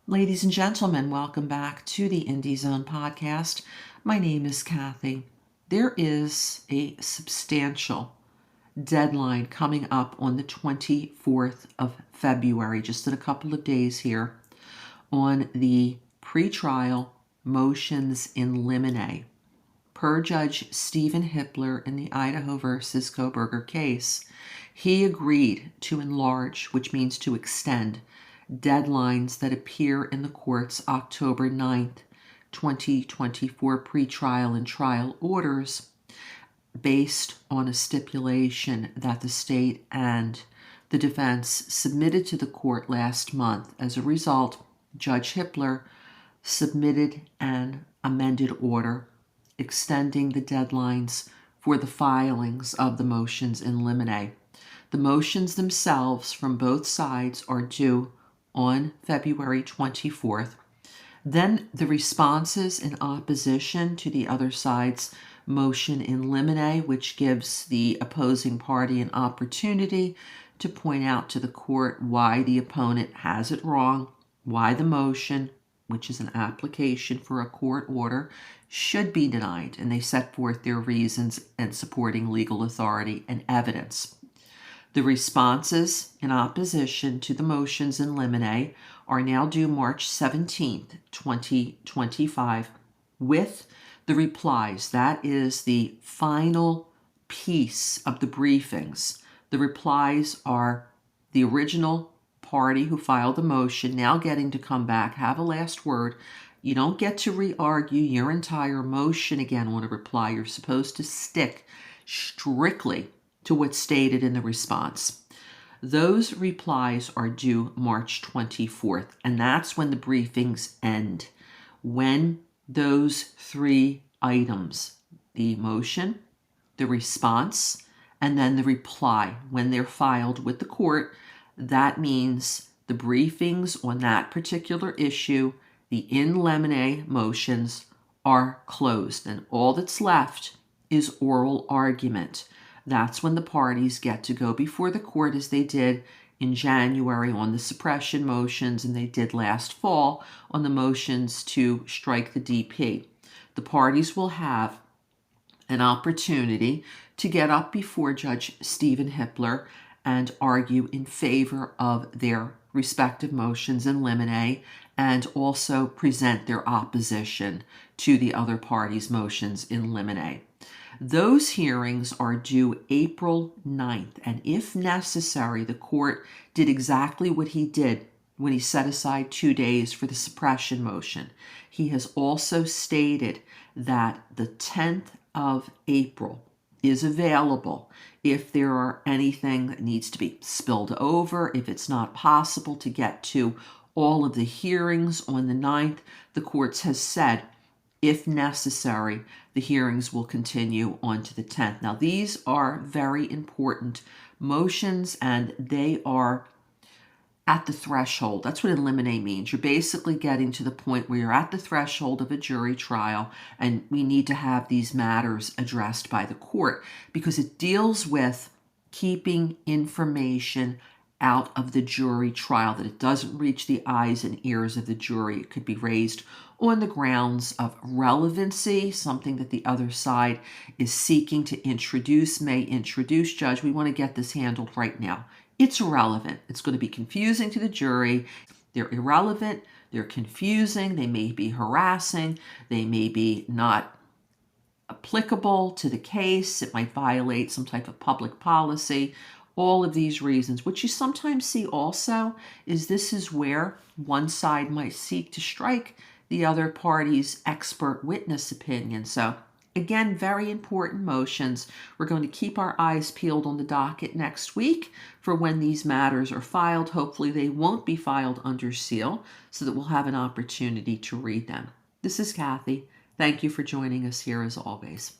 Ladies and gentlemen, welcome back to the Indie Zone podcast. My name is Kathy. There is a substantial deadline coming up on the 24th of February, just in a couple of days here, on the pretrial motions in limine. Per Judge Stephen Hippler in the Idaho versus Kohberger case, he agreed to enlarge, which means to extend, deadlines that appear in the court's October 9th, 2024 pretrial and trial orders based on a stipulation that the state and the defense submitted to the court last month. As a result, Judge Hippler submitted an amended order extending the deadlines for the filings of the motions in limine. The motions themselves from both sides are due on February 24th. Then the responses in opposition to the other side's motion in limine, which gives the opposing party an opportunity to point out to the court why the opponent has it wrong, why the motion, which is an application for a court order, should be denied, and they set forth their reasons and supporting legal authority and evidence. The responses in opposition to the motions in limine are now due March 17th, 2025, with the replies. That is the final piece of the briefings. The replies are the original party who filed the motion now getting to come back, have a last word. You don't get to re-argue your entire motion again on a reply. You're supposed to stick strictly to what's stated in the response. Those replies are due March 24th, and that's when the briefings end. When those three items, the motion, the response, and then the reply, when they're filed with the court, that means the briefings on that particular issue, the in limine motions, are closed, and all that's left is oral argument. That's when the parties get to go before the court, as they did in January on the suppression motions, and they did last fall on the motions to strike the DP. The parties will have an opportunity to get up before Judge Stephen Hippler and argue in favor of their respective motions in limine and also present their opposition to the other parties' motions in limine. Those hearings are due April 9th, and if necessary, the court did exactly what he did when he set aside 2 days for the suppression motion. He has also stated that the 10th of April is available if there are anything that needs to be spilled over, if it's not possible to get to all of the hearings on the 9th. The courts has said, if necessary, the hearings will continue on to the 10th. Now, these are very important motions, and they are at the threshold. That's what in limine means. You're basically getting to the point where you're at the threshold of a jury trial, and we need to have these matters addressed by the court because it deals with keeping information out of the jury trial, that it doesn't reach the eyes and ears of the jury. It could be raised on the grounds of relevancy, something that the other side is seeking to introduce, may introduce. Judge, we want to get this handled right now. It's irrelevant. It's going to be confusing to the jury. They're irrelevant. They're confusing. They may be harassing. They may be not applicable to the case. It might violate some type of public policy. All of these reasons. What you sometimes see also is this is where one side might seek to strike the other party's expert witness opinion. So again, very important motions. We're going to keep our eyes peeled on the docket next week for when these matters are filed. Hopefully they won't be filed under seal so that we'll have an opportunity to read them. This is Kathy. Thank you for joining us here as always.